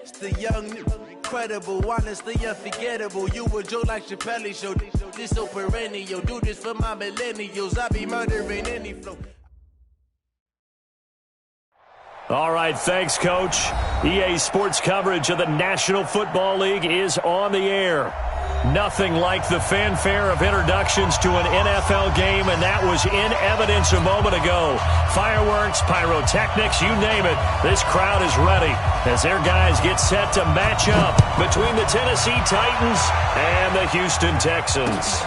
It's the young, incredible, honestly unforgettable. You a Joe like Chappelle show. This so perennial. Do this for my millennials. I be murdering any flow. All right, thanks, Coach. EA Sports coverage of the National Football League is on the air. Nothing like the fanfare of introductions to an NFL game, and that was in evidence a moment ago. Fireworks, pyrotechnics, you name it. This crowd is ready as their guys get set to match up between the Tennessee Titans and the Houston Texans.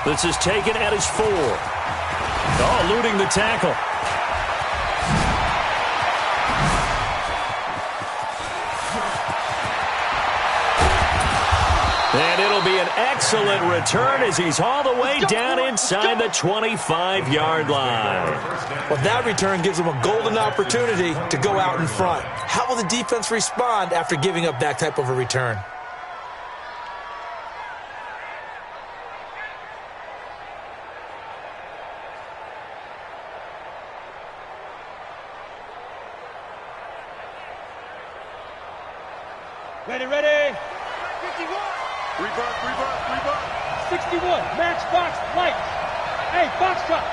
This is taken at his 4. Oh, eluding the tackle. And it'll be an excellent return as he's all the way down inside the 25-yard line. Well, that return gives him a golden opportunity to go out in front. How will the defense respond after giving up that type of a return? Ready. 51. Reverse. 61. Matchbox lights. Hey, box truck.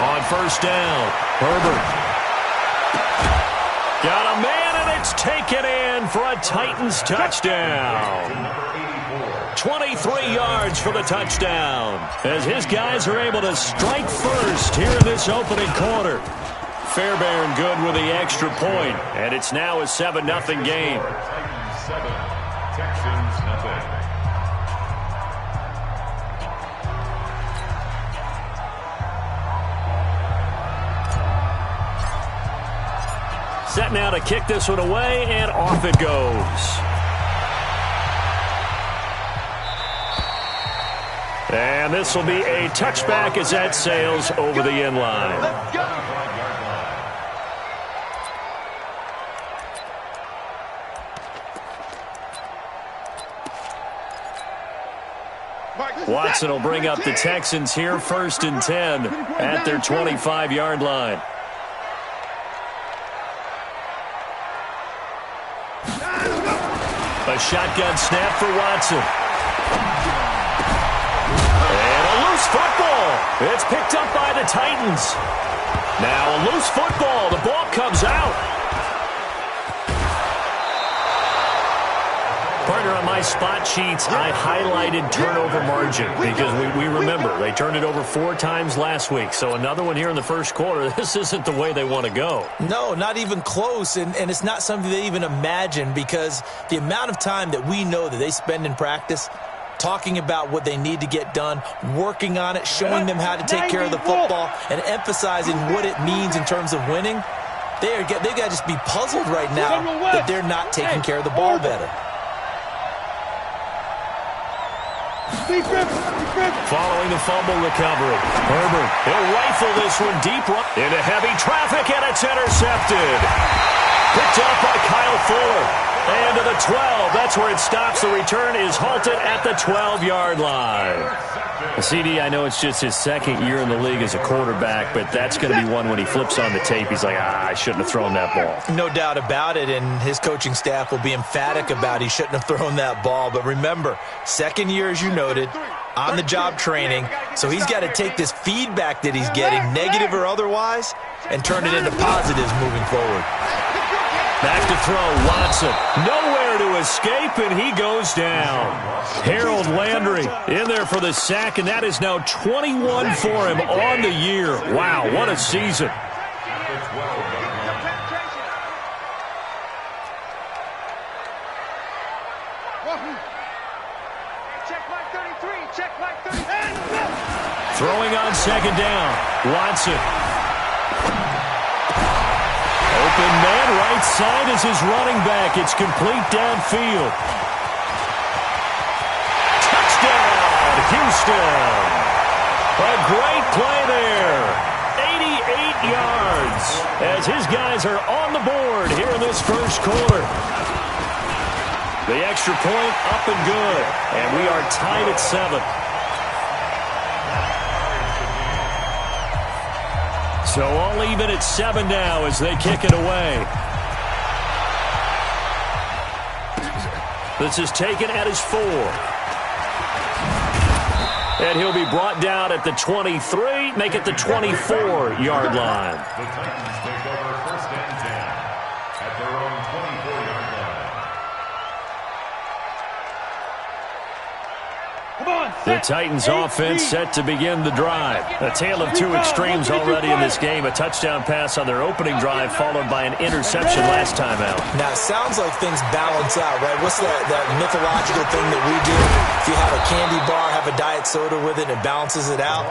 On first down, Herbert. Got a man, and it's taken in for a Titans touchdown. 23 yards for the touchdown as his guys are able to strike first here in this opening quarter. Fairbairn good with the extra point, and it's now a 7-0 game. Titans 7, Texans nothing. Set now to kick this one away, and off it goes. And this will be a touchback as that sails over the end line. Let's go. Watson will bring up the Texans here, 1st and 10 at their 25-yard line. A shotgun snap for Watson. And a loose football. It's picked up by the Titans. Now a loose football. The ball comes out. Partner, on my spot sheets, I highlighted turnover margin because we remember they turned it over 4 times last week. So another one here in the first quarter. This isn't the way they want to go. No, not even close, and it's not something they even imagine because the amount of time that we know that they spend in practice talking about what they need to get done, working on it, showing them how to take care of the football, and emphasizing what it means in terms of winning, they've got to just be puzzled right now that they're not taking care of the ball better. Following the fumble recovery, Herbert, he'll rifle this one deep into heavy traffic, and it's intercepted. Picked up by Kyle Fuller. And to the 12. That's where it stops. The return is halted at the 12-yard line. CD, I know it's just his 2nd year in the league as a quarterback, but that's going to be one when he flips on the tape. He's like, I shouldn't have thrown that ball. No doubt about it, and his coaching staff will be emphatic about he shouldn't have thrown that ball. But remember, 2nd year, as you noted, on-the-job training, so he's got to take this feedback that he's getting, negative or otherwise, and turn it into positives moving forward. Back to throw, Watson. Nowhere to escape, and he goes down. Harold Landry in there for the sack, and that is now 21 for him on the year. Wow, what a season. Throwing on 2nd down, Watson. Open man, right side is his running back. It's complete downfield. Touchdown, Houston. A great play there. 88 yards as his guys are on the board here in this first quarter. The extra point up and good. And we are tied at 7. So all even at 7 now as they kick it away. This is taken at his 4. And he'll be brought down at the 23, make it the 24-yard line. The Titans take over 1st and 10 at their own 24-yard line. The Titans offense set to begin the drive. A tale of two extremes already in this game. A touchdown pass on their opening drive followed by an interception last time out. Now, it sounds like things balance out, right? What's that mythological thing that we do? If you have a candy bar, have a diet soda with it, it balances it out.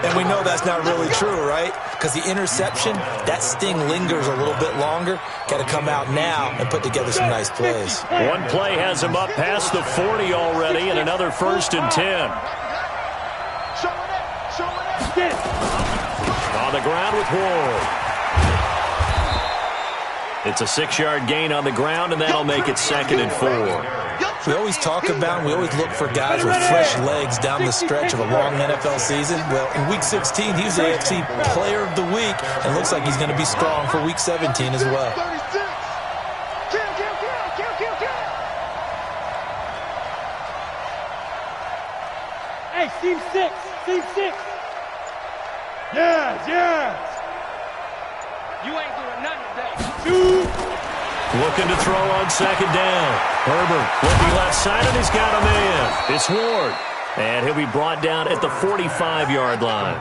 And we know that's not really true, right? Because the interception, that sting lingers a little bit longer. Got to come out now and put together some nice plays. One play has him up past the 40 already, and another 1st and 10. On the ground with Ward. It's a 6-yard gain on the ground, and that'll make it 2nd and 4. We always talk about, we always look for guys with fresh legs down the stretch of a long NFL season. Well, in Week 16, he was the AFC Player of the Week, and looks like he's going to be strong for Week 17 as well. Hey, team 6, team 6. Yes. You ain't doing nothing today. Looking to throw on 2nd down. Herbert looking left side, and he's got a man. It's Ward. And he'll be brought down at the 45-yard line.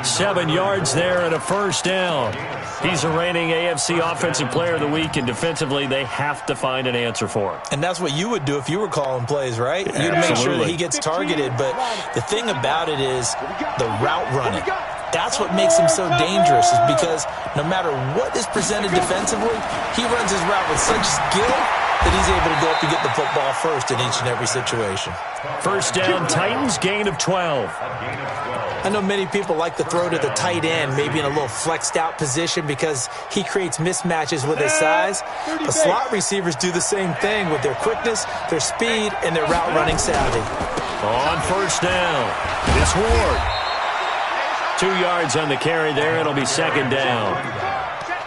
7 yards there and a 1st down. He's the reigning AFC Offensive Player of the Week, and defensively they have to find an answer for him. And that's what you would do if you were calling plays, right? You'd make sure that he gets targeted. But the thing about it is the route running. That's what makes him so dangerous, is because no matter what is presented defensively, he runs his route with such skill that he's able to go up and get the football first in each and every situation. 1st down, Titans, gain of 12. I know many people like to throw to the tight end, maybe in a little flexed out position because he creates mismatches with his size. But slot receivers do the same thing with their quickness, their speed, and their route running savvy. On 1st down, it's Ward. 2 yards on the carry there. It'll be 2nd down.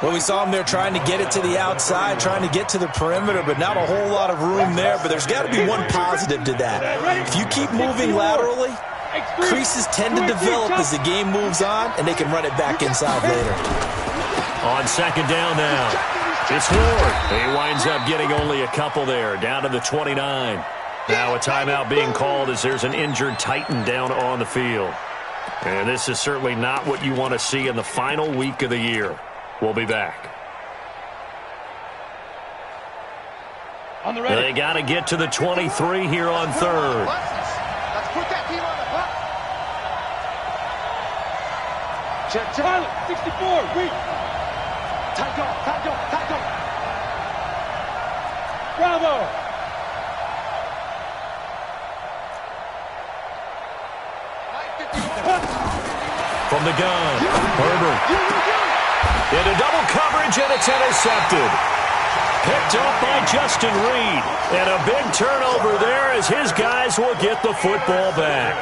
Well, we saw him there trying to get it to the outside, trying to get to the perimeter, but not a whole lot of room there. But there's got to be one positive to that. If you keep moving laterally, creases tend to develop as the game moves on, and they can run it back inside later. On 2nd down now, it's Ward. He winds up getting only a couple there, down to the 29. Now a timeout being called as there's an injured Titan down on the field. And this is certainly not what you want to see in the final week of the year. We'll be back. They got to get to the 23 here on 3rd. Let's put that team on the clock. Charlie, 64, weak. Tight go. Bravo. From the gun, Herbert. Into double coverage, and it's intercepted. Picked up by Justin Reed. And a big turnover there as his guys will get the football back.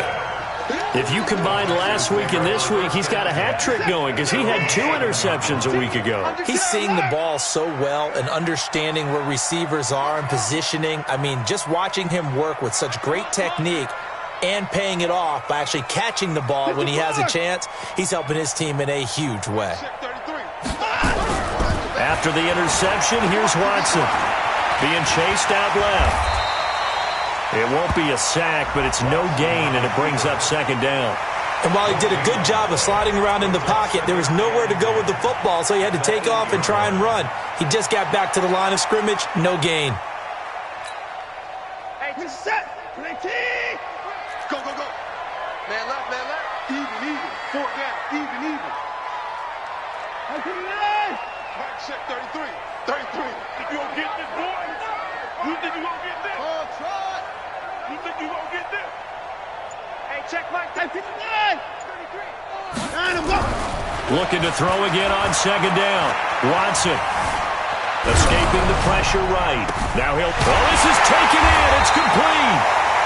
If you combine last week and this week, he's got a hat trick going because he had 2 interceptions a week ago. He's seeing the ball so well and understanding where receivers are and positioning. I mean, just watching him work with such great technique and paying it off by actually catching the ball when he has a chance, he's helping his team in a huge way. After the interception, here's Watson being chased out left. It won't be a sack, but it's no gain, and it brings up 2nd down. And while he did a good job of sliding around in the pocket, there was nowhere to go with the football, so he had to take off and try and run. He just got back to the line of scrimmage, no gain. Hey, just set. Play T. Go. Man left. Even. 4 down. Even. Mike check 33. Think you gonna get this, boy? You think you gonna get this? Try. You think you gonna get this? Hey, check Mike 59. 33. Looking to throw again on 2nd down. Watson escaping the pressure right. Now this is taken in. It's complete.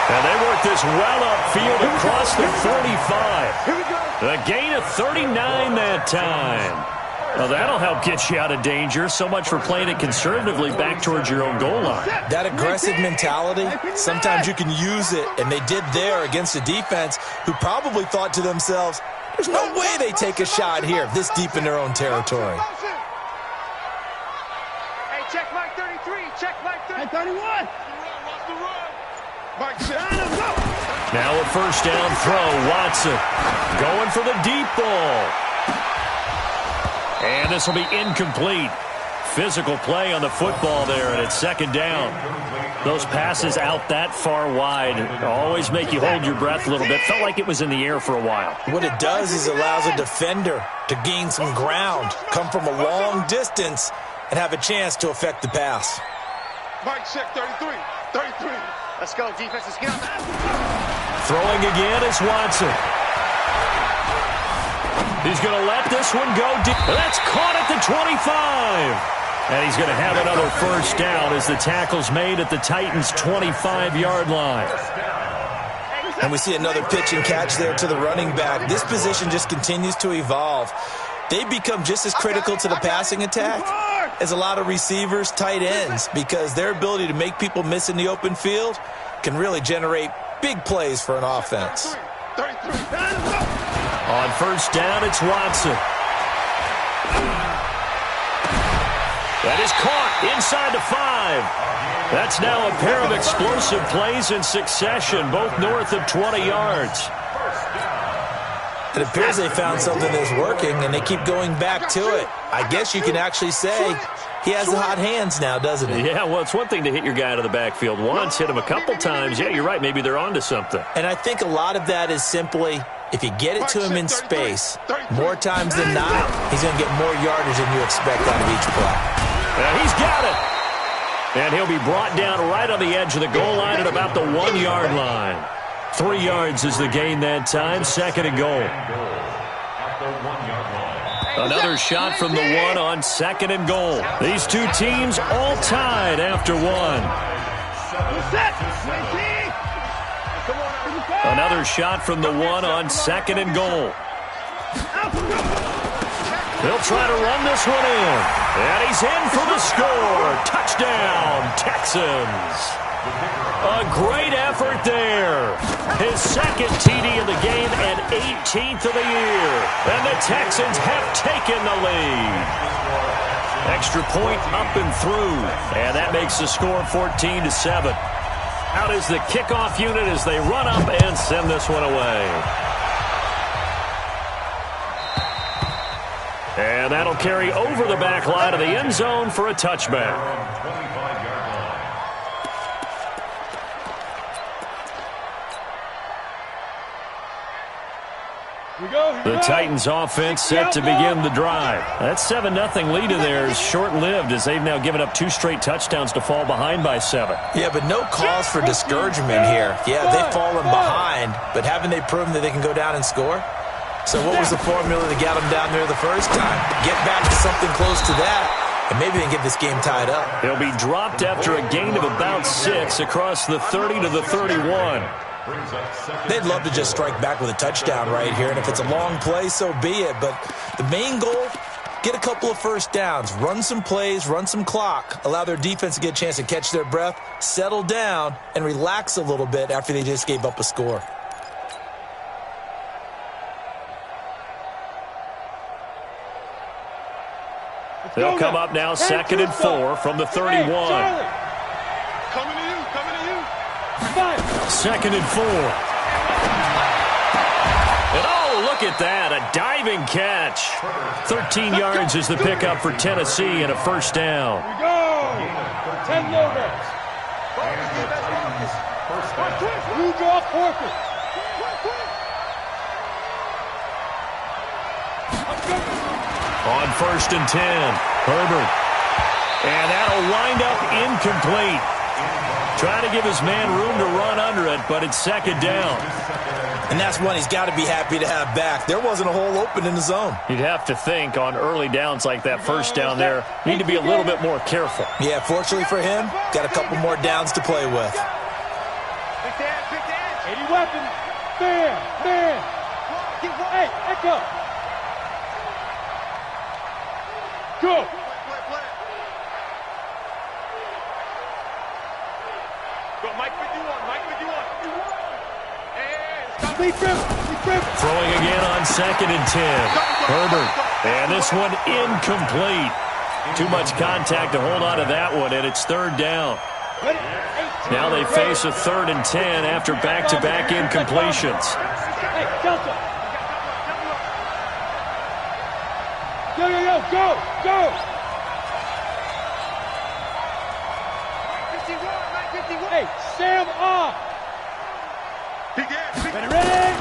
And they work this well upfield across the 45. A gain of 39 that time. Well, that'll help get you out of danger. So much for playing it conservatively back towards your own goal line. That aggressive mentality, sometimes you can use it, and they did there against a defense who probably thought to themselves, there's no way they take a shot here this deep in their own territory. Hey, check Mike 33. Check Mike 33. 31. Mike, now a first down throw. Watson going for the deep ball. And this will be incomplete. Physical play on the football there, and it's second down. Those passes out that far wide always make you hold your breath a little bit. Felt like it was in the air for a while. What it does is allows a defender to gain some ground, come from a long distance, and have a chance to affect the pass. Mike, check 33. 33. Let's go, defense. Let's get on that. Throwing again is Watson. He's going to let this one go deep. That's caught at the 25. And he's going to have another first down as the tackle's made at the Titans' 25-yard line. And we see another pitch and catch there to the running back. This position just continues to evolve. They become just as critical to the passing attack as a lot of receivers, tight ends, because their ability to make people miss in the open field can really generate big plays for an offense. On first down, it's Watson. That is caught inside the 5. That's now a pair of explosive plays in succession, both north of 20 yards. It appears they found something that's working, and they keep going back to it. I guess you can actually say he has the hot hands now, doesn't he? Yeah, well, it's one thing to hit your guy out of the backfield once, hit him a couple times. Yeah, you're right. Maybe they're onto something. And I think a lot of that is simply, if you get it to him in space, more times than not, he's going to get more yardage than you expect out of each play. He's got it. And he'll be brought down right on the edge of the goal line at about the 1-yard line. 3 yards is the gain that time, second and goal. Another shot from the 1 on second and goal. These two teams all tied after 1. Another shot from the 1 on second and goal. They'll try to run this one in. And he's in for the score. Touchdown, Texans. A great effort there. His second TD of the game and 18th of the year. And the Texans have taken the lead. Extra point up and through. And that makes the score 14-7. Out is the kickoff unit as they run up and send this one away. And that'll carry over the back line of the end zone for a touchback. The Titans offense set to begin the drive. That 7-0 lead of theirs short-lived as they've now given up 2 straight touchdowns to fall behind by 7. Yeah, but no cause for discouragement here. Yeah, they've fallen behind, but haven't they proven that they can go down and score? So what was the formula to get them down there the first time? Get back to something close to that, and maybe they can get this game tied up. He'll be dropped after a gain of about 6 across the 30 to the 31. They'd love to just strike back with a touchdown right here, and if it's a long play, so be it. But the main goal, get a couple of first downs, run some plays, run some clock, allow their defense to get a chance to catch their breath, settle down, and relax a little bit after they just gave up a score. They'll come up now, 2nd and 4 from the 31. Coming to you, coming to you. 2nd and 4. And oh, look at that, a diving catch. 13 yards is the pickup for Tennessee and a first down. Here we go. 10 Lobos. You draw forfeit. On 1st and 10, Herbert. And that'll wind up incomplete. Trying to give his man room to run under it, but it's 2nd down. And that's one he's got to be happy to have back. There wasn't a hole open in the zone. You'd have to think on early downs like that first down there, need to be a little bit more careful. Yeah, fortunately for him, got a couple more downs to play with. Big Dan. 80 weapons. Man. Hey, echo. Go. Go, Mike 51. Throwing again on 2nd and 10. Herbert. And this one incomplete. Too much contact to hold on to that one, and it's 3rd down. Now they face a 3rd and 10 after back-to-back incompletions. Hey, Delta. Go. Hey, Sam off. Ready?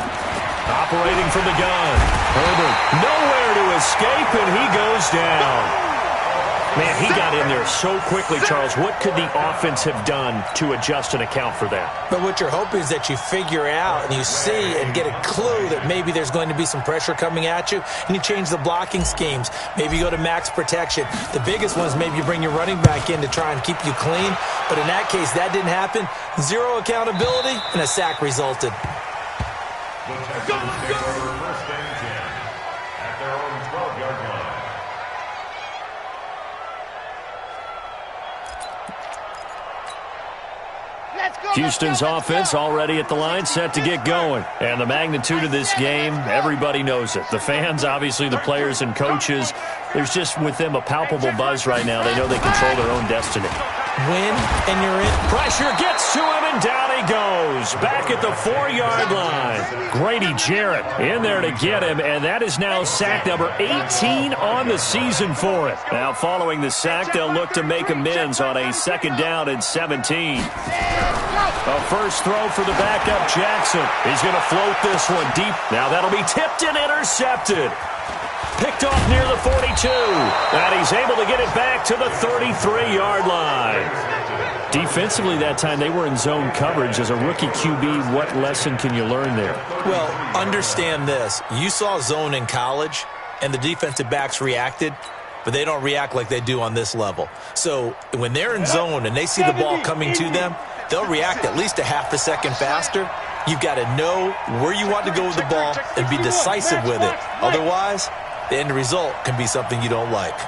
Operating from the gun. Herbert nowhere to escape, and he goes down. Man, he got in there so quickly, Charles. What could the offense have done to adjust and account for that? But what you're hoping is that you figure out and you see and get a clue that maybe there's going to be some pressure coming at you, and you change the blocking schemes. Maybe you go to max protection. The biggest one is maybe you bring your running back in to try and keep you clean. But in that case, that didn't happen. 0 accountability, and a sack resulted. The Texans take over 1st and 10 at their own 12-yard line. Houston's offense already at the line, set to get going. And the magnitude of this game, everybody knows it. The fans, obviously the players and coaches, there's just with them a palpable buzz right now. They know they control their own destiny. Win, and you're in. Pressure gets to him, and down he goes. Back at the 4-yard line. Grady Jarrett in there to get him, and that is now sack number 18 on the season for it. Now, following the sack, they'll look to make amends on a 2nd down and 17. A first throw for the backup, Jackson. He's going to float this one deep. Now that'll be tipped and intercepted. Picked off near the 42. And he's able to get it back to the 33-yard line. Defensively that time, they were in zone coverage. As a rookie QB, what lesson can you learn there? Well, understand this. You saw zone in college, and the defensive backs reacted, but they don't react like they do on this level. So when they're in zone and they see the ball coming to them, they'll react at least a half a second faster. You've got to know where you want to go with the ball and be decisive with it. Otherwise, the end result can be something you don't like.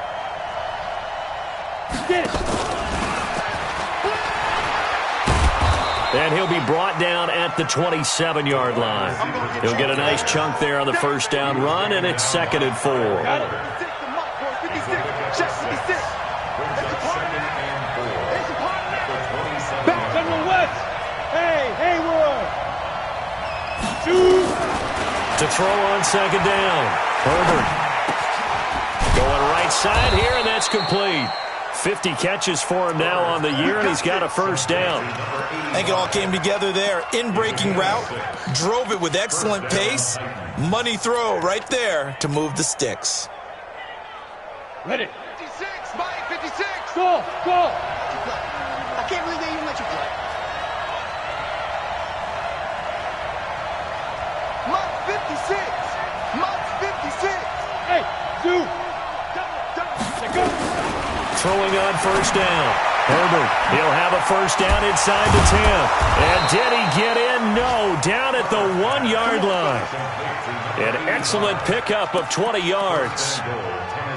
And he'll be brought down at the 27-yard line. He'll get a nice chunk there on the first down run, and it's 2nd and 4. To throw on 2nd down. Herbert going right side here, and that's complete. 50 catches for him now on the year, and he's got a first down. I think it all came together there. In-breaking route, drove it with excellent pace. Money throw right there to move the sticks. Ready. 56, Mike, 56. Go. I can't believe they even let you play. Mike 56. Mike 56. Hey, two. Throwing on first down. Herbert, he'll have a first down inside the 10. And did he get in? No, down at the 1-yard line. An excellent pickup of 20 yards.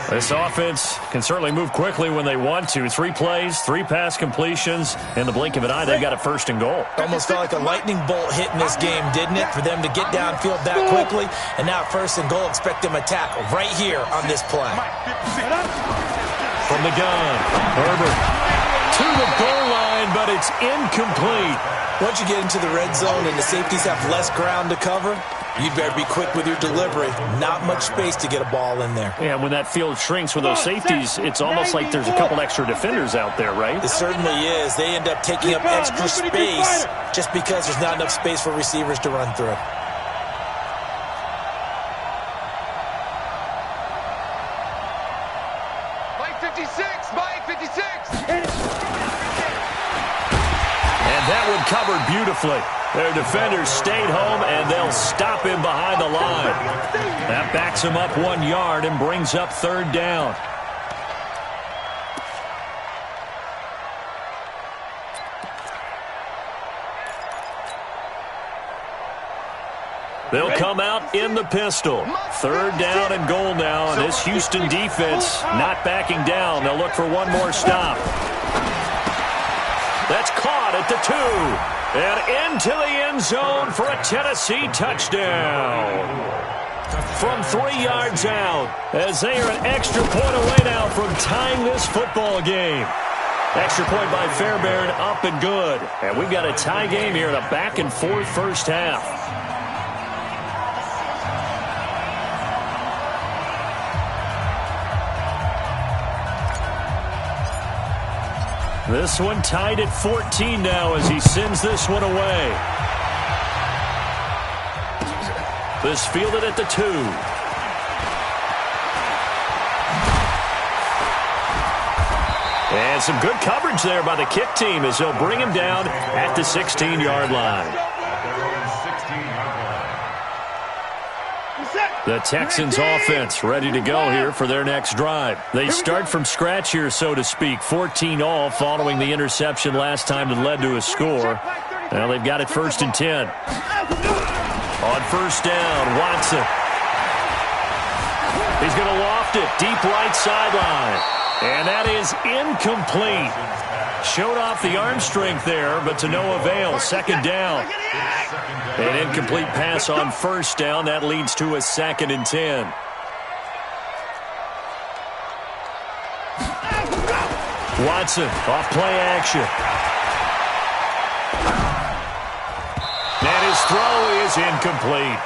This offense can certainly move quickly when they want to. 3 plays, 3 pass completions. In the blink of an eye, they've got a first and goal. Almost felt like a lightning bolt hit in this game, didn't it? For them to get downfield that quickly. And now first and goal, expect them to tackle right here on this play. From the gun, Herbert to the goal line, but it's incomplete. Once you get into the red zone and the safeties have less ground to cover, you'd better be quick with your delivery. Not much space to get a ball in there. Yeah, when that field shrinks with those safeties, it's almost like there's a couple extra defenders out there, right? It certainly is. They end up taking up extra space just because there's not enough space for receivers to run through. Mike 56, Mike 56. And that one covered beautifully. Their defenders stayed home, and they'll stop him behind the line. That backs him up 1 yard and brings up 3rd down. They'll come out in the pistol. 3rd down and goal now, and this Houston defense not backing down. They'll look for one more stop. That's caught at the 2. And into the end zone for a Tennessee touchdown. From 3 yards out, as they are an extra point away now from tying this football game. Extra point by Fairbairn, up and good. And we've got a tie game here in a back-and-forth first half. This one tied at 14 now as he sends this one away. This fielded at the 2. And some good coverage there by the kick team as they'll bring him down at the 16-yard line. The Texans offense ready to go here for their next drive. They start from scratch here, so to speak. 14-all following the interception last time that led to a score. Now they've got it 1st and 10. On 1st down, Watson. He's going to loft it deep right sideline. And that is incomplete. Showed off the arm strength there, but to no avail. 2nd down. An incomplete pass on 1st down. That leads to a 2nd and 10. Watson off play action. And his throw is incomplete.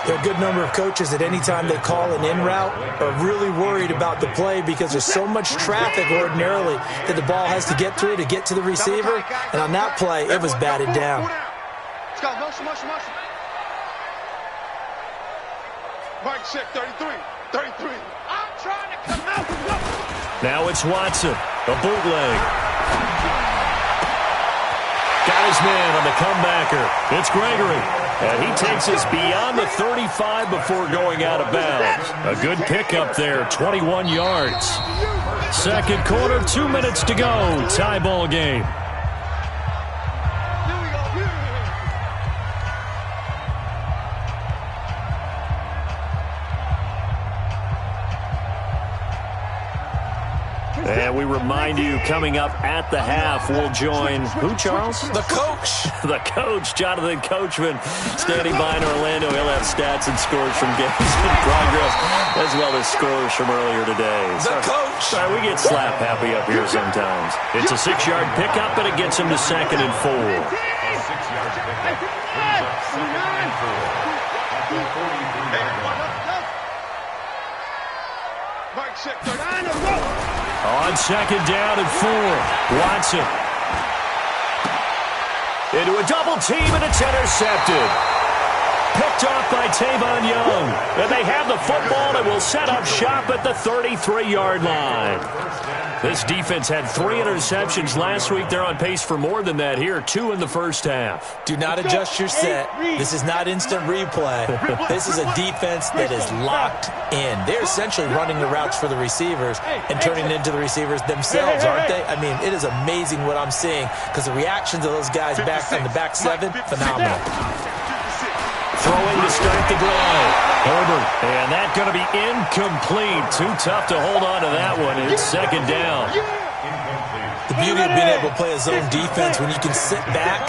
There are a good number of coaches at any time they call an in route are really worried about the play because there's so much traffic ordinarily that the ball has to get through to get to the receiver. And on that play, it was batted down. Let's go. Motion. Mike check 33. I'm trying to come out. Now it's Watson. A bootleg. Got his man on the comebacker. It's Gregory. And he takes us beyond the 35 before going out of bounds. A good pickup there, 21 yards. 2nd quarter, 2 minutes to go. Tie ball game. And we remind you, coming up at the half, we'll join who, Charles? The coach. The coach, Jonathan Coachman, standing by in Orlando. He'll have stats and scores from games in progress, as well as scores from earlier today. The coach. Sorry, we get slap happy up here sometimes. It's a 6-yard pickup, and it gets him to 2nd and 4. Mike check 39. On 2nd down and 4, Watson. Into a double team, and it's intercepted. Picked off by Tavon Young. And they have the football and will set up shop at the 33-yard line. This defense had 3 interceptions last week. They're on pace for more than that here, 2 in the first half. Do not adjust your set. This is not instant replay. This is a defense that is locked in. They're essentially running the routes for the receivers and turning it into the receivers themselves, aren't they? I mean, it is amazing what I'm seeing because the reactions of those guys back in the back 7, phenomenal. Throwing to start the drive. Herbert. And that's going to be incomplete. Too tough to hold on to that one. It's 2nd down. The beauty of being able to play a zone defense when you can sit back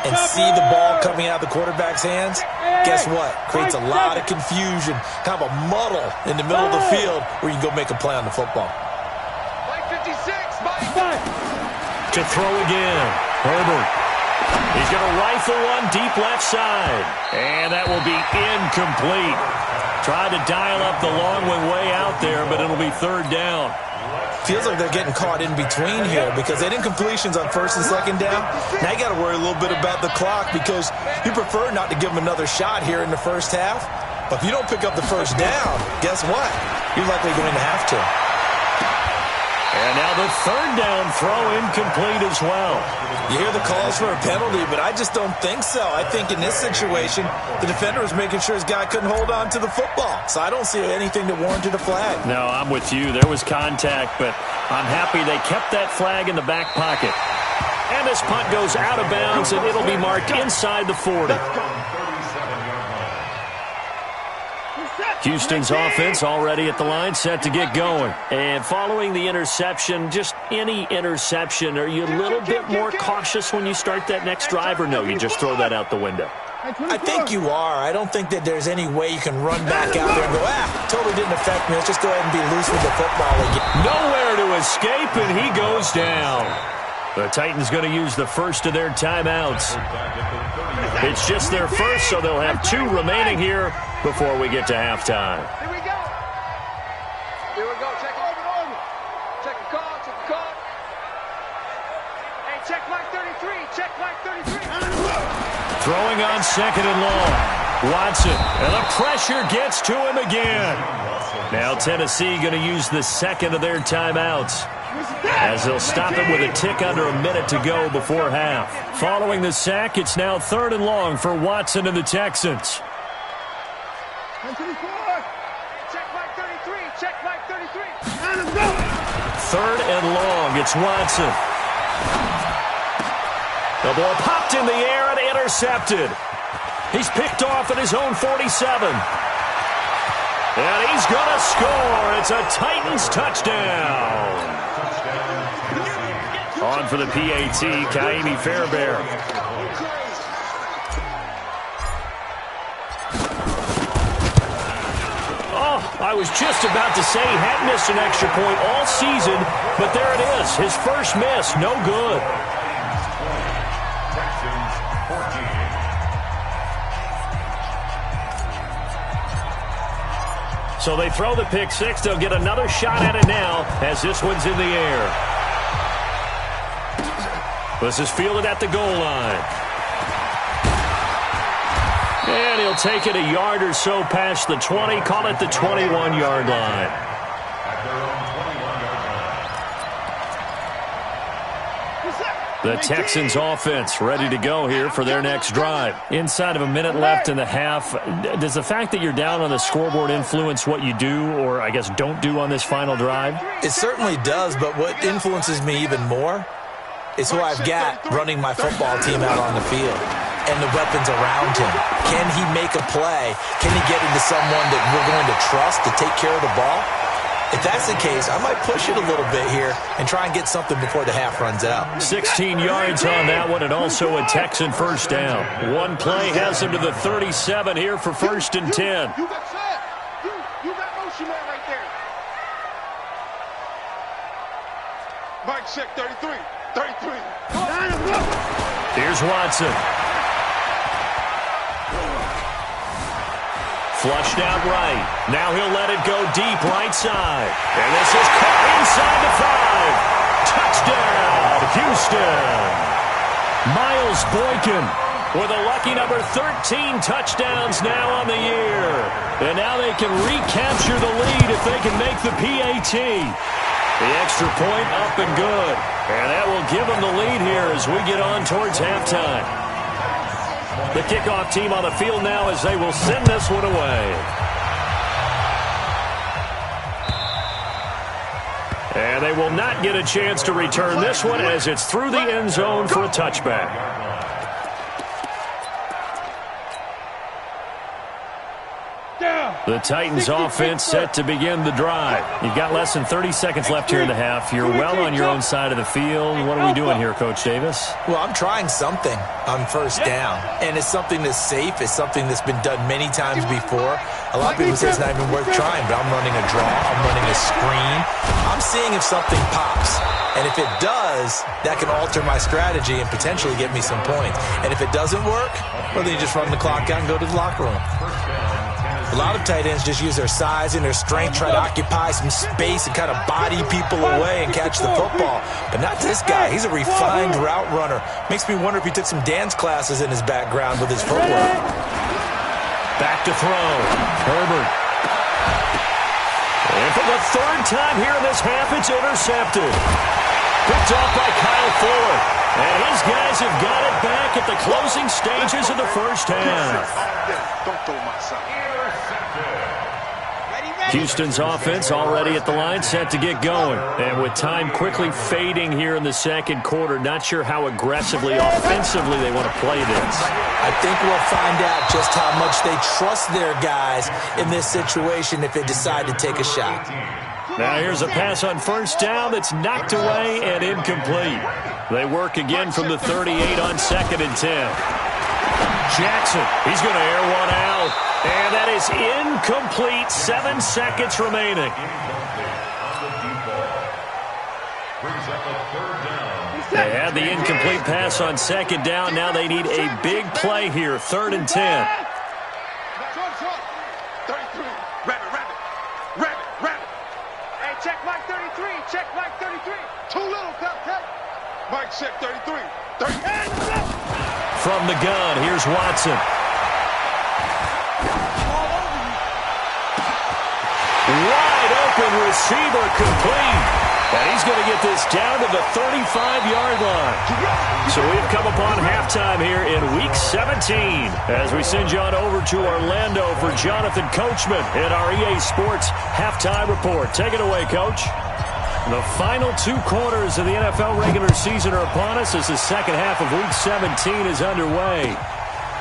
and see the ball coming out of the quarterback's hands, guess what? Creates a lot of confusion, kind of a muddle in the middle of the field where you can go make a play on the football. To throw again. Herbert. He's going to rifle one deep left side. And that will be incomplete. Tried to dial up the long one way out there, but it'll be 3rd down. Feels like they're getting caught in between here because they did incompletions on 1st and 2nd down. Now you got to worry a little bit about the clock because you prefer not to give them another shot here in the first half. But if you don't pick up the 1st down, guess what? You're likely going to have to. And now the 3rd down throw incomplete as well. You hear the calls for a penalty, but I just don't think so. I think in this situation, the defender was making sure his guy couldn't hold on to the football. So I don't see anything that warranted a flag. No, I'm with you. There was contact, but I'm happy they kept that flag in the back pocket. And this punt goes out of bounds, and it'll be marked inside the 40. Houston's offense already at the line, set to get going. And following the interception, just any interception, are you a little bit more cautious when you start that next drive, or no, you just throw that out the window? I think you are. I don't think that there's any way you can run back out there and go, totally didn't affect me. Let's just go ahead and be loose with the football again. Nowhere to escape, and he goes down. The Titans going to use the first of their timeouts. It's just their first, so they'll have 2 remaining here before we get to halftime. Here we go. Here we go. Check it. Check the call. Check the call. Hey, check Mike 33. Check Mike 33. Throwing on second and long. Watson. And the pressure gets to him again. Now Tennessee going to use the second of their timeouts, as they'll stop it with a tick under a minute to go before half. Following the sack, it's now 3rd and long for Watson and the Texans. Check Mike 33. Check Mike 33. 3rd and long. It's Watson. The ball popped in the air and intercepted. He's picked off at his own 47. And he's going to score. It's a Titans touchdown. On for the PAT, Ka'imi Fairbairn. Oh, I was just about to say he hadn't missed an extra point all season, but there it is. His first miss, no good. So they throw the pick six. They'll get another shot at it now as this one's in the air. This is fielded at the goal line. And he'll take it a yard or so past the 20. Call it the 21-yard line. The Texans offense ready to go here for their next drive. Inside of a minute left in the half, does the fact that you're down on the scoreboard influence what you do, or I guess don't do on this final drive? It certainly does, but what influences me even more is who I've got running my football team out on the field and the weapons around him. Can he make a play? Can he get into someone that we're going to trust to take care of the ball? If that's the case, I might push it a little bit here and try and get something before the half runs out. 16 yards on that one, and also a Texan first down. One play has him to the 37 here for 1st and 10. You got set. You got motion man right there. Mike check 33. 33. Here's Watson. Flushed out right. Now he'll let it go deep right side. And this is caught inside the 5. Touchdown, Houston. Miles Boykin with a lucky number 13 touchdowns now on the year. And now they can recapture the lead if they can make the PAT. The extra point up and good. And that will give them the lead here as we get on towards halftime. The kickoff team on the field now as they will send this one away. And they will not get a chance to return this one as it's through the end zone for a touchback. The Titans offense set to begin the drive. You've got less than 30 seconds left here in the half. You're well on your own side of the field. What are we doing here, Coach Davis? Well, I'm trying something on first down, and it's something that's safe. It's something that's been done many times before. A lot of people say it's not even worth trying, but I'm running a draw. I'm running a screen. I'm seeing if something pops. And if it does, that can alter my strategy and potentially get me some points. And if it doesn't work, well, then you just run the clock out and go to the locker room. A lot of tight ends just use their size and their strength, try to occupy some space and kind of body people away and catch the football. But not this guy. He's a refined route runner. Makes me wonder if he took some dance classes in his background with his footwork. Back to throw. Herbert. And for the 3rd time here in this half, it's intercepted. Picked off by Kyle Fuller. And his guys have got it back at the closing stages of the first half. Don't throw my side. Houston's offense already at the line, set to get going. And with time quickly fading here in the second quarter, not sure how aggressively, offensively they want to play this. I think we'll find out just how much they trust their guys in this situation if they decide to take a shot. Now here's a pass on first down that's knocked away and incomplete. They work again from the 38 on 2nd and 10. Jackson, he's going to air one out. And that is incomplete. 7 seconds remaining. They had the incomplete pass on 2nd down. Now they need a big play here. 3rd and 10. 33. Rabbit. Hey, check Mike 33. Check Mike 33. Too little, Cupcake. Mike check 33. 30. From the gun, here's Watson. Wide open receiver complete. And he's going to get this down to the 35-yard line. So we've come upon halftime here in Week 17 as we send you on over to Orlando for Jonathan Coachman in our EA Sports Halftime Report. Take it away, Coach. The final 2 quarters of the NFL regular season are upon us as the second half of Week 17 is underway.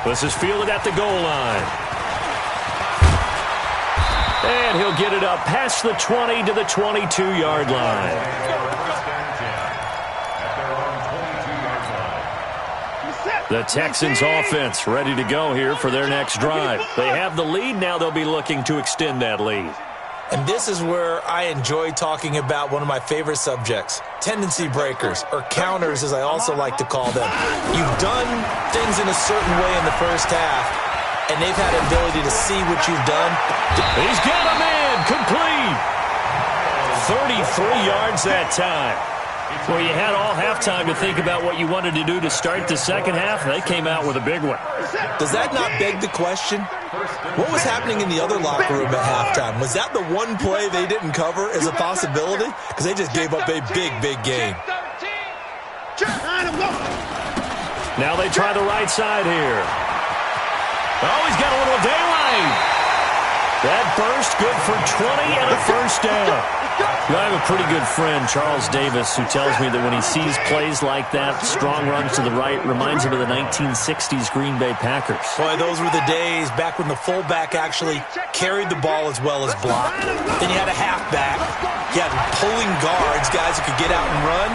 This is fielded at the goal line. And he'll get it up past the 20 to the 22-yard line. The Texans offense ready to go here for their next drive. They have the lead. Now they'll be looking to extend that lead. And this is where I enjoy talking about one of my favorite subjects, tendency breakers, or counters as I also like to call them. You've done things in a certain way in the first half, and they've had an ability to see what you've done. He's got a man, complete. 33 yards that time. Well, you had all halftime to think about what you wanted to do to start the second half. They came out with a big one. Does that not beg the question? What was happening in the other locker room at halftime? Was that the one play they didn't cover as a possibility? Because they just gave up a big, big game. Now they try the right side here. Oh, he's got a little daylight. That burst good for 20 and a first down. I have a pretty good friend, Charles Davis, who tells me that when he sees plays like that, strong runs to the right, reminds him of the 1960s Green Bay Packers. Boy, those were the days back when the fullback actually carried the ball as well as blocked. Then you had a halfback. You had pulling guards, guys who could get out and run.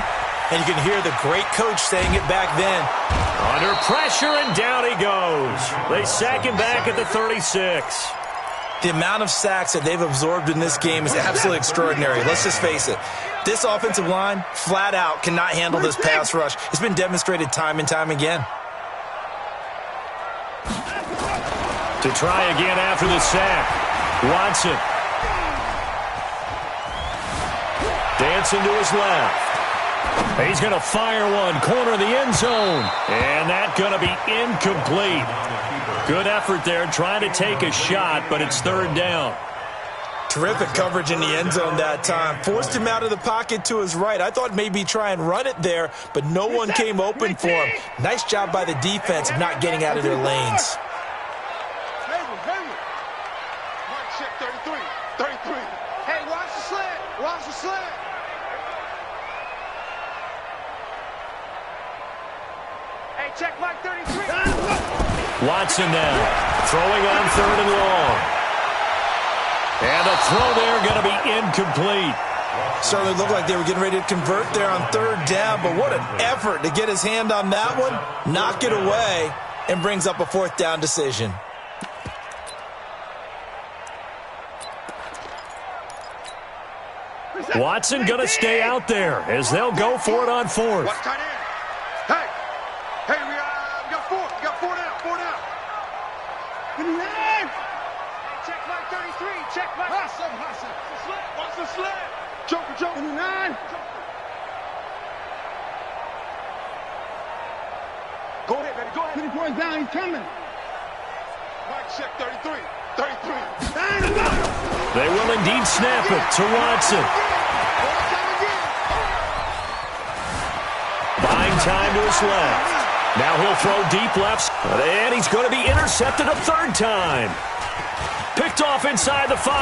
And you can hear the great coach saying it back then. Under pressure, and down he goes. They sack him back at the 36. The amount of sacks that they've absorbed in this game is absolutely extraordinary. Let's just face it. This offensive line, flat out, cannot handle this pass rush. It's been demonstrated time and time again. To try again after the sack. Watson. Dancing to his left. He's going to fire one, corner of the end zone. And that's going to be incomplete. Good effort there, trying to take a shot, but it's 3rd down. Terrific coverage in the end zone that time. Forced him out of the pocket to his right. I thought maybe try and run it there, but no one came open for him. Nice job by the defense of not getting out of their lanes. Mike check 33. 33. Hey, watch the slant. Watch the slant. Hey, check Mike 33. Watson now, throwing on 3rd and long. And the throw there going to be incomplete. Certainly looked like they were getting ready to convert there on 3rd down, but what an effort to get his hand on that one, knock it away, and brings up a 4th down decision. Watson going to stay out there as they'll go for it on 4th. Watch tight end. Hey, we got 4. We got 4 down. 4 down. Hey, check Mike 33. Check Mike. Watch the slant. Joker. 9. Go ahead, baby. Go ahead. 3 points down. He's coming. Mike check 33. 33. They will indeed snap it to Watson. Buying time to his left. Now he'll throw deep left, and he's going to be intercepted a 3rd time. Picked off inside the 5.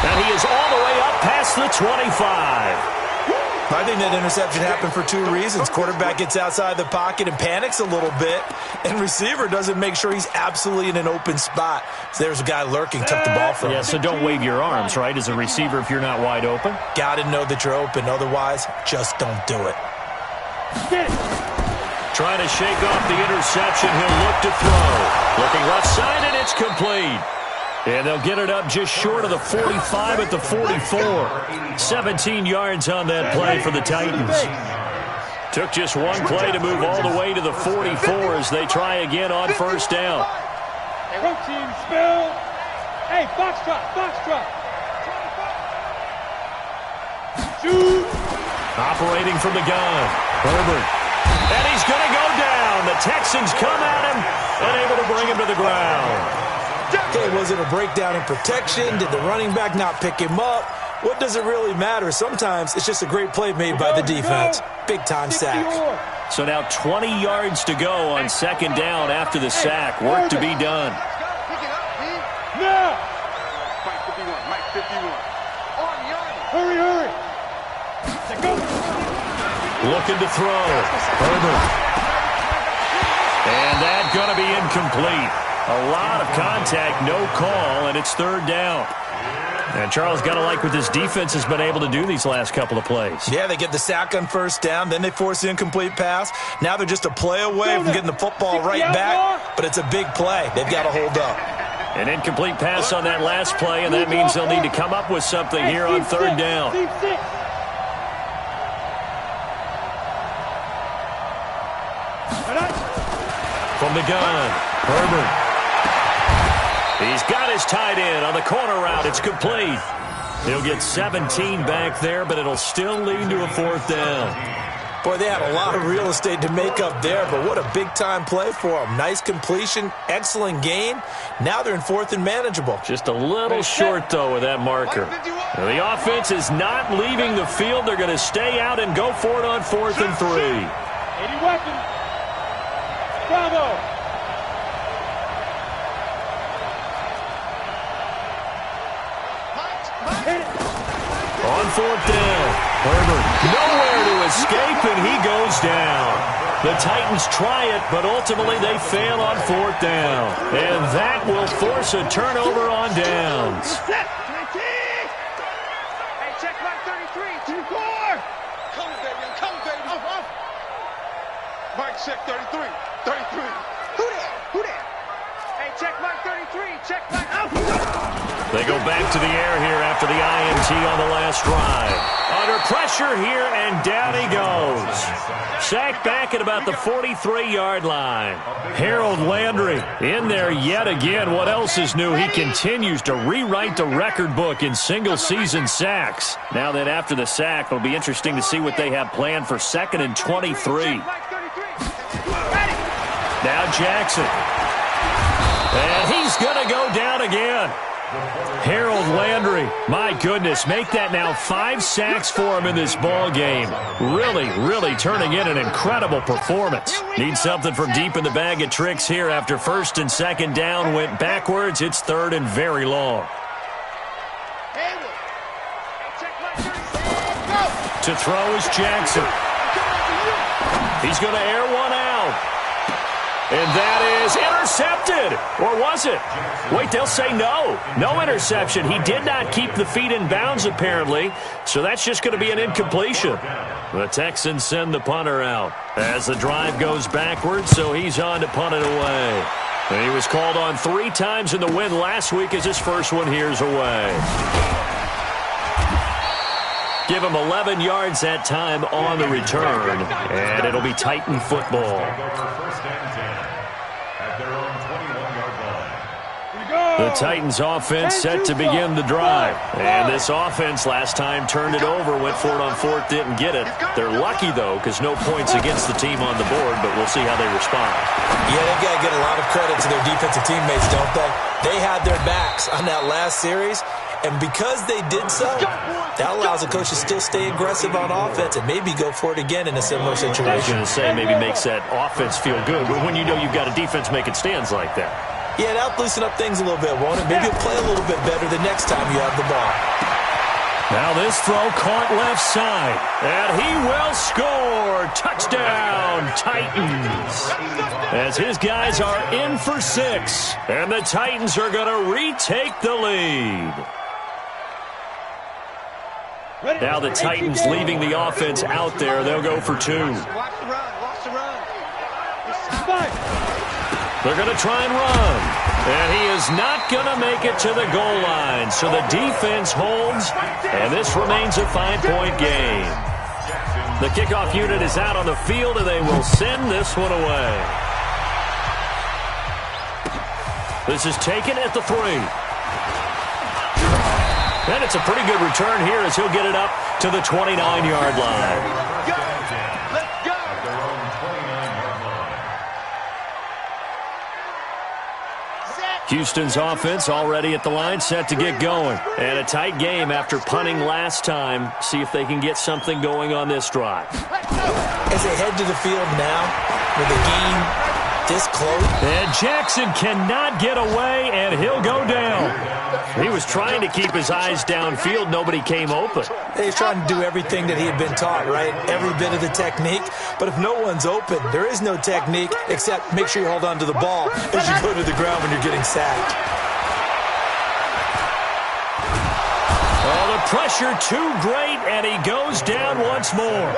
And he is all the way up past the 25. I think that interception happened for 2 reasons. Quarterback gets outside the pocket and panics a little bit, and receiver doesn't make sure he's absolutely in an open spot. So there's a guy lurking, took the ball from him. Yeah, so don't wave your arms, right, as a receiver if you're not wide open. Got to know that you're open. Otherwise, just don't do it. Trying to shake off the interception. He'll look to throw. Looking left side, and it's complete. And they'll get it up just short of the 45 at the 44. 17 yards on that play for the Titans. Took just one play to move all the way to the 44 as they try again on first down. Hey, road team, spill. Hey, foxtrot, foxtrot. Shoot. Operating from the gun. Herbert. And he's going to go down. The Texans come at him and able to bring him to the ground. Okay, was it a breakdown in protection? Did the running back not pick him up? What does it really matter? Sometimes it's just a great play made by the defense. Big-time sack. So now 20 yards to go on second down after the sack. Work to be done. Now. Mike 51, Mike 51. Hurry, hurry. Looking to throw. Herbert. And that's going to be incomplete. A lot of contact, no call, and it's third down. And Charles, got to like what this defense has been able to do these last couple of plays. Yeah, they get the sack on first down, then they force the incomplete pass. Now they're just a play away from getting the football right back, but it's a big play. They've got to hold up. An incomplete pass on that last play, and that means they'll need to come up with something here on third down. From the gun, Herbert. He's got his tight end on the corner route. It's complete. He'll get 17 back there, but it'll still lead to a fourth down. Boy, they had a lot of real estate to make up there, but what a big-time play for them. Nice completion, excellent gain. Now they're in fourth and manageable. Just a little short, though, with that marker. Now, the offense is not leaving the field. They're going to stay out and go for it on 4th and 3. 80 weapons. Bravo. On fourth down, Herbert nowhere to escape, and he goes down. The Titans try it, but ultimately they fail on fourth down. And that will force a turnover on downs. Hey, check Mike 33. 2-4. Come, baby. Come, baby. Mike, check 33. 33. Who there? Who there? Hey, check Mike 33. Check Mike. They go back to the air here after the INT on the last drive. Under pressure here, and down he goes. Sacked back at about the 43-yard line. Harold Landry in there yet again. What else is new? He continues to rewrite the record book in single-season sacks. Now that after the sack, it'll be interesting to see what they have planned for 2nd and 23. Now Jackson. And he's going to go down again. Harold Landry, my goodness, make that now 5 sacks for him in this ball game. Really turning in an incredible performance. Needs something from deep in the bag of tricks here after 1st and 2nd down went backwards. It's 3rd and very long. To throw is Jackson. He's going to air one out. And that is intercepted. Or was it? Wait, they'll say no. No interception. He did not keep the feet in bounds, apparently. So that's just going to be an incompletion. The Texans send the punter out as the drive goes backwards, so he's on to punt it away. And he was called on 3 times in the win last week as his first one here's away. Give him 11 yards that time on the return, and it'll be Titan football. The Titans offense set to begin the drive. And this offense last time turned it over, went for it on 4th, didn't get it. They're lucky, though, because no points against the team on the board, but we'll see how they respond. Yeah, they've got to get a lot of credit to their defensive teammates, don't they? They had their backs on that last series, and because they did so, that allows the coach to still stay aggressive on offense and maybe go for it again in a similar situation. I was going to say maybe makes that offense feel good, but when you know you've got a defense making stands like that. Yeah, that'll loosen up things a little bit, won't it? Maybe you'll play a little bit better the next time you have the ball. Now this throw caught left side, and he will score. Touchdown, Titans. As his guys are in for 6, and the Titans are going to retake the lead. Now the Titans leaving the offense out there. They'll go for 2. Watch the run. Watch the run. They're going to try and run. And he is not going to make it to the goal line. So the defense holds, and this remains a 5-point game. The kickoff unit is out on the field, and they will send this one away. This is taken at the 3. And it's a pretty good return here as he'll get it up to the 29-yard line. Houston's offense already at the line, set to get going. And a tight game after punting last time. See if they can get something going on this drive. As they head to the field now, with the game this close. And Jackson cannot get away, and he'll go down. He was trying to keep his eyes downfield. Nobody came open. He's trying to do everything that he had been taught, right? Every bit of the technique. But if no one's open, there is no technique except make sure you hold on to the ball as you go to the ground when you're getting sacked. Oh, the pressure too great, and he goes down once more.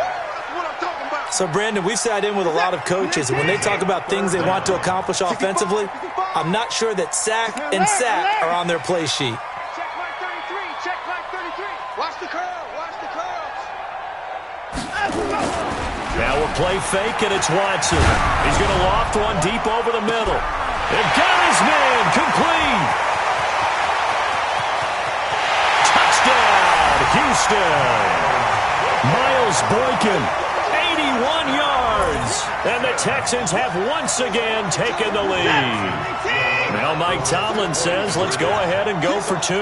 So, Brandon, we've sat in with a lot of coaches, and when they talk about things they want to accomplish offensively, I'm not sure that sack and sack are on their play sheet. Check line 33. Check line 33. Watch the curl. Watch the curls. Now a play fake, and it's Watson. He's going to loft one deep over the middle. And got his man complete. Touchdown, Houston. Miles Boykin, 81 yards. And the Texans have once again taken the lead. Now Mike Tomlin says, let's go ahead and go for 2.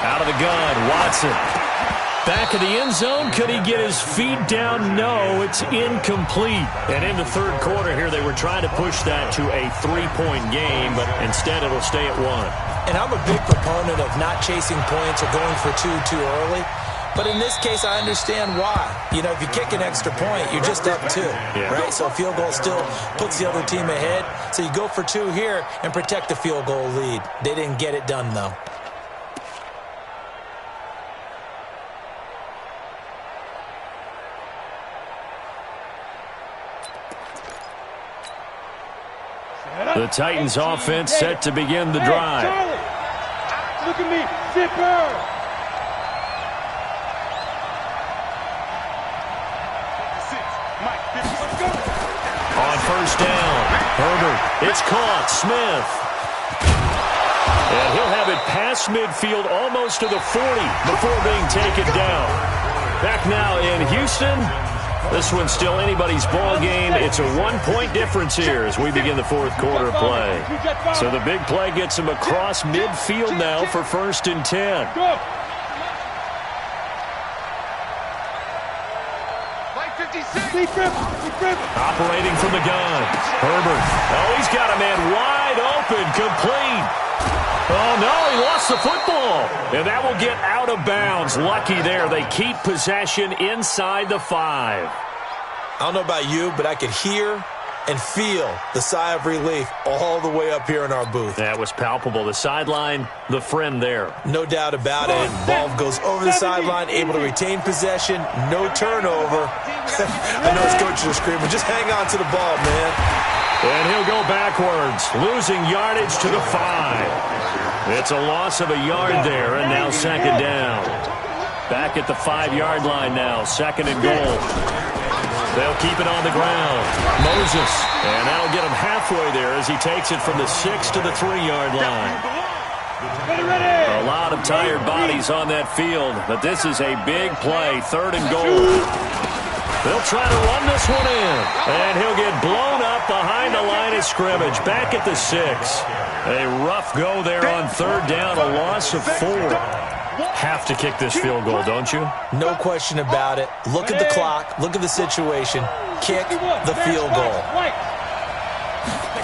Out of the gun, Watson. Back of the end zone, could he get his feet down? No, it's incomplete. And in the third quarter here, they were trying to push that to a 3-point game, but instead it'll stay at 1. And I'm a big proponent of not chasing points or going for 2 too early. But in this case, I understand why. You know, if you kick an extra point, you're just up 2, right? So a field goal still puts the other team ahead. So you go for 2 here and protect the field goal lead. They didn't get it done, though. The Titans offense set to begin the drive. Charlie, look at me, zipper. On first down, Herbert, it's caught, Smith. And he'll have it past midfield almost to the 40 before being taken down. Back now in Houston. This one's still anybody's ball game. It's a 1-point difference here as we begin the fourth quarter of play. So the big play gets him across midfield now for 1st and 10. Operating from the gun. Herbert. Oh, he's got a man wide open, complete. Oh, no, he lost the football. And that will get out of bounds. Lucky there. They keep possession inside the 5. I don't know about you, but I could hear and feel the sigh of relief all the way up here in our booth. That was palpable. The sideline, the friend there. No doubt about it. Ball goes over the sideline, able to retain possession, no turnover. I know his coaches are screaming, just hang on to the ball, man. And he'll go backwards, losing yardage to the 5. It's a loss of a yard there, and now 2nd down. Back at the 5-yard line now, 2nd and goal. They'll keep it on the ground. Moses, and that'll get him halfway there as he takes it from the 6 to the 3-yard line. A lot of tired bodies on that field, but this is a big play, 3rd and goal. They'll try to run this one in, and he'll get blown up behind the line of scrimmage, back at the 6. A rough go there on 3rd down, a loss of 4. Have to kick this field goal, don't you? No question about it. Look at the clock. Look at the situation. Kick the field goal.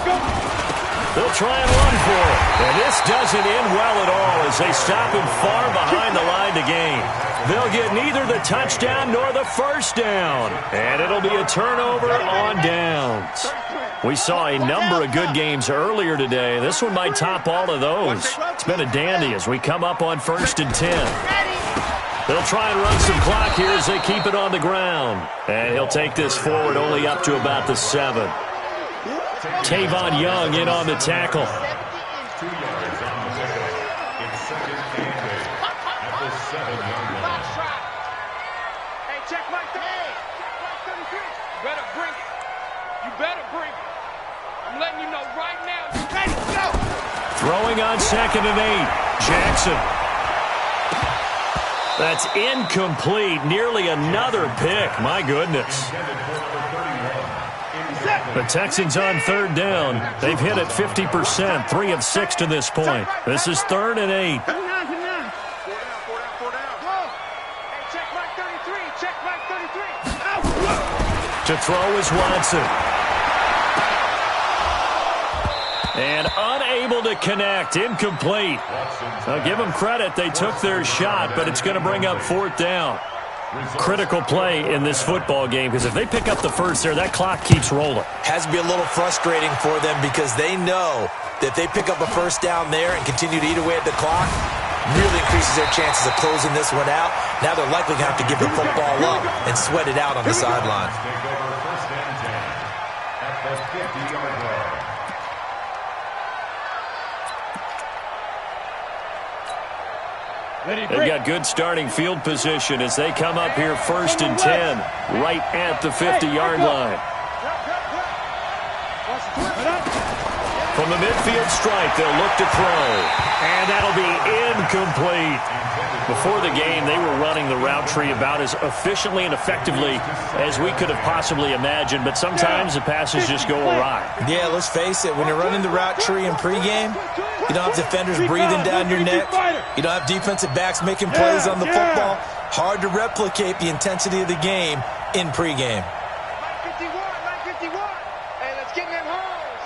They'll try and run for it. And this doesn't end well at all as they stop him far behind the line to gain. They'll get neither the touchdown nor the first down. And it'll be a turnover on downs. We saw a number of good games earlier today. This one might top all of those. It's been a dandy as we come up on 1st and 10. They'll try and run some clock here as they keep it on the ground. And he'll take this forward only up to about the 7. Tavon Young in on the tackle. 2 yards on the pickup. It's 2nd and 8 at the 7-yard line. Hey, check my 33. You better bring it. You better bring it. I'm letting you know right now. You ready? Go! Throwing on 2nd and 8. Jackson. That's incomplete. Nearly another pick. My goodness. The Texans on 3rd down. They've hit it 50%, 3 of 6 to this point. This is 3rd and 8. 4 down. Hey, check my 33. Check my 33. To throw is Watson. And unable to connect. Incomplete. I'll give them credit. They took their shot, but it's going to bring up 4th down. Critical play in this football game because if they pick up the first there, that clock keeps rolling. Has to be a little frustrating for them because they know that if they pick up a first down there and continue to eat away at the clock, really increases their chances of closing this one out. Now they're likely going to have to give the football up and sweat it out on the sideline. Take over 1st and 10 at the 50-yard line. They've got good starting field position as they come up here 1st and 10, right at the 50-yard line. From the midfield stripe, they'll look to throw. And that'll be incomplete. Before the game, they were running the route tree about as efficiently and effectively as we could have possibly imagined, but sometimes the passes just go awry. Yeah, let's face it, when you're running the route tree in pregame, you don't have defenders breathing down your neck. You don't have defensive backs making plays on the football. Hard to replicate the intensity of the game in pregame. 951. Hey, let's get in them holes.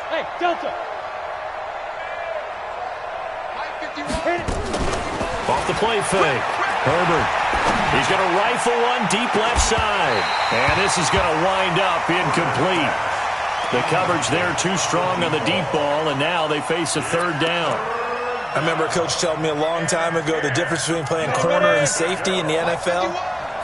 Hey, Delta. Off the play fake. Herbert. He's going to rifle one deep left side. And this is going to wind up incomplete. The coverage there too strong on the deep ball, and now they face a 3rd down. I remember a coach telling me a long time ago the difference between playing corner and safety in the NFL.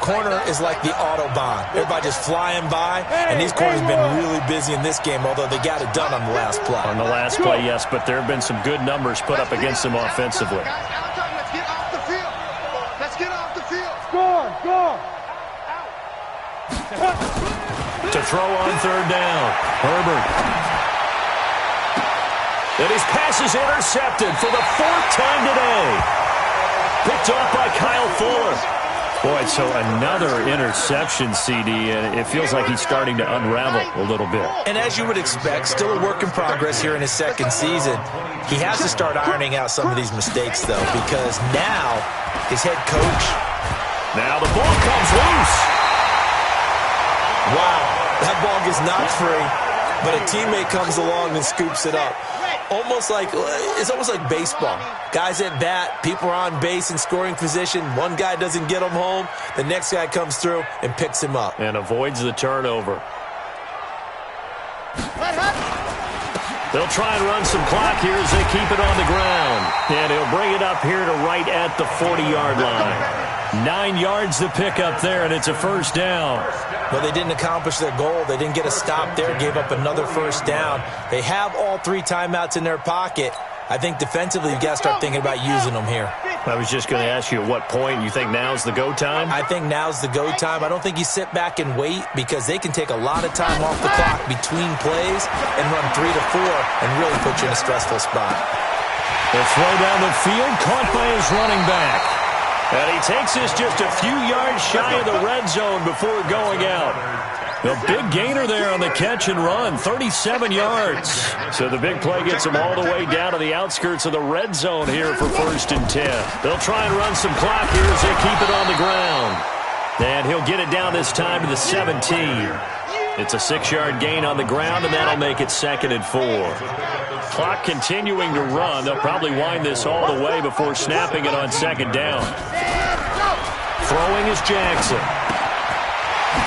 Corner is like the Autobahn. Everybody just flying by, and these corners have been really busy in this game, although they got it done on the last play. On the last play, yes, but there have been some good numbers put up against them offensively. Let's get off the field. Let's get off the field. Score. To throw on 3rd down. Herbert. And his pass is intercepted for the 4th time today. Picked off by Kyle Fuller. Boy, so another interception, CD, and it feels like he's starting to unravel a little bit. And as you would expect, still a work in progress here in his 2nd season. He has to start ironing out some of these mistakes, though, because now his head coach. Now the ball comes loose. Wow, that ball gets knocked free, but a teammate comes along and scoops it up. It's almost like baseball. Guys at bat, people are on base in scoring position. One guy doesn't get him home. The next guy comes through and picks him up. And avoids the turnover. They'll try and run some clock here as they keep it on the ground. And he'll bring it up here to right at the 40-yard line. 9 yards to pick up there, and it's a 1st down. Well, they didn't accomplish their goal. They didn't get a stop there, gave up another 1st down. They have all 3 timeouts in their pocket. I think defensively, you've got to start thinking about using them here. I was just going to ask you at what point you think now's the go time? I think now's the go time. I don't think you sit back and wait because they can take a lot of time off the clock between plays and run 3 to 4 and really put you in a stressful spot. The throw down the field, caught by his running back. And he takes this just a few yards shy of the red zone before going out. The big gainer there on the catch and run, 37 yards. So the big play gets him all the way down to the outskirts of the red zone here for 1st and 10. They'll try and run some clock here as they keep it on the ground. And he'll get it down this time to the 17. It's a 6-yard gain on the ground, and that'll make it 2nd and 4. Clock continuing to run. They'll probably wind this all the way before snapping it on 2nd down. Throwing is Jackson.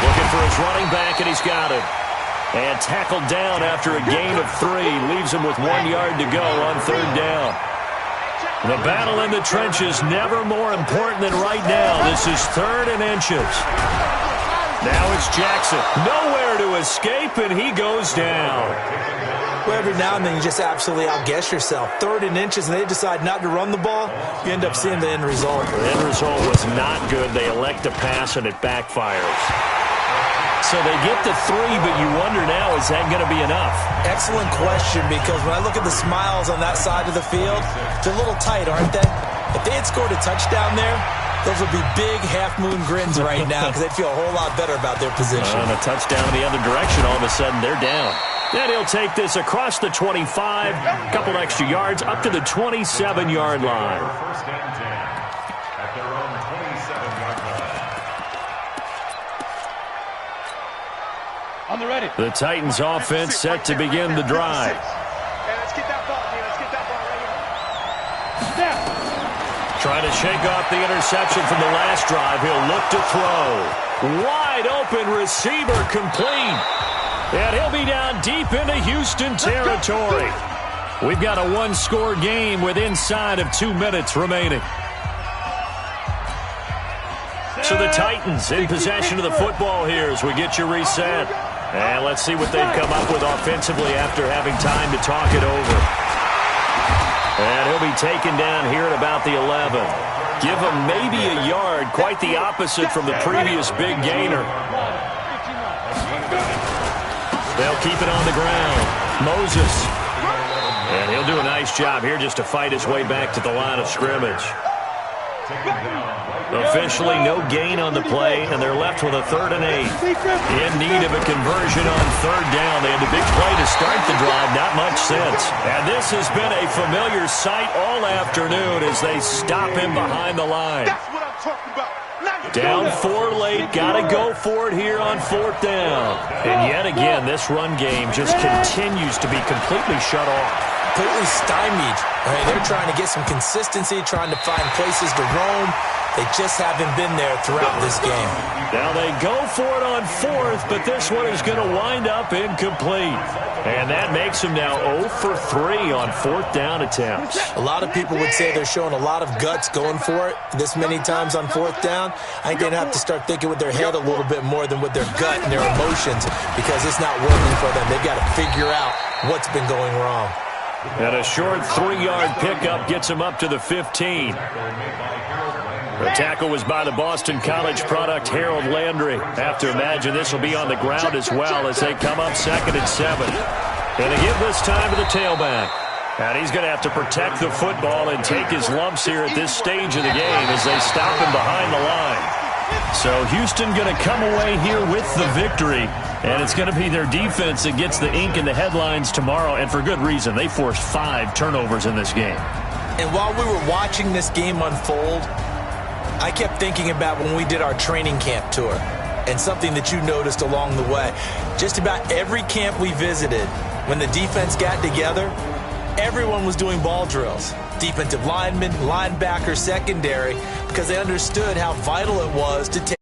Looking for his running back, and he's got it. And tackled down after a gain of 3. Leaves him with 1 yard to go on 3rd down. The battle in the trenches never more important than right now. This is 3rd and inches. Now it's Jackson. Nowhere to escape, and he goes down. Well, every now and then you just absolutely outguess yourself. 3rd and inches, and they decide not to run the ball. You end up seeing the end result. The end result was not good. They elect to pass, and it backfires. So they get to 3, but you wonder now, is that going to be enough? Excellent question, because when I look at the smiles on that side of the field, they're a little tight, aren't they? If they had scored a touchdown there, those would be big half-moon grins right now because they'd feel a whole lot better about their position. And a touchdown in the other direction, all of a sudden they're down. Then he'll take this across the 25, a couple extra yards, up to the 27-yard line. First and 10 at their own 27-yard line. On the ready. The Titans offense set to begin the drive. Hey, let's get that ball, G. Let's get that ball right here. Snap. Trying to shake off the interception from the last drive. He'll look to throw. Wide open receiver complete. And he'll be down deep into Houston territory. We've got a one-score game with inside of 2 minutes remaining. So the Titans in possession of the football here as we get you reset. And let's see what they've come up with offensively after having time to talk it over. And he'll be taken down here at about the 11. Give him maybe a yard, quite the opposite from the previous big gainer. They'll keep it on the ground. Moses. And he'll do a nice job here just to fight his way back to the line of scrimmage. Officially no gain on the play, and they're left with a 3rd and 8. In need of a conversion on 3rd down. They had a big play to start the drive, not much since. And this has been a familiar sight all afternoon as they stop him behind the line. That's what I'm talking about. Down 4 late, got to go for it here on 4th down. And yet again, this run game just continues to be completely shut off. Completely stymied. They're trying to get some consistency, trying to find places to roam. They just haven't been there throughout this game. Now they go for it on 4th, but this one is going to wind up incomplete. And that makes them now 0 for 3 on 4th down attempts. A lot of people would say they're showing a lot of guts going for it this many times on 4th down. I think they'd have to start thinking with their head a little bit more than with their gut and their emotions because it's not working for them. They've got to figure out what's been going wrong. And a short 3-yard pickup gets him up to the 15. The tackle was by the Boston College product, Harold Landry. Have to imagine this will be on the ground as well as they come up 2nd and 7. And they give this time to the tailback. And he's going to have to protect the football and take his lumps here at this stage of the game as they stop him behind the line. So Houston going to come away here with the victory. And it's going to be their defense that gets the ink in the headlines tomorrow. And for good reason. They forced 5 turnovers in this game. And while we were watching this game unfold, I kept thinking about when we did our training camp tour and something that you noticed along the way. Just about every camp we visited, when the defense got together, everyone was doing ball drills. Defensive linemen, linebackers, secondary, because they understood how vital it was to take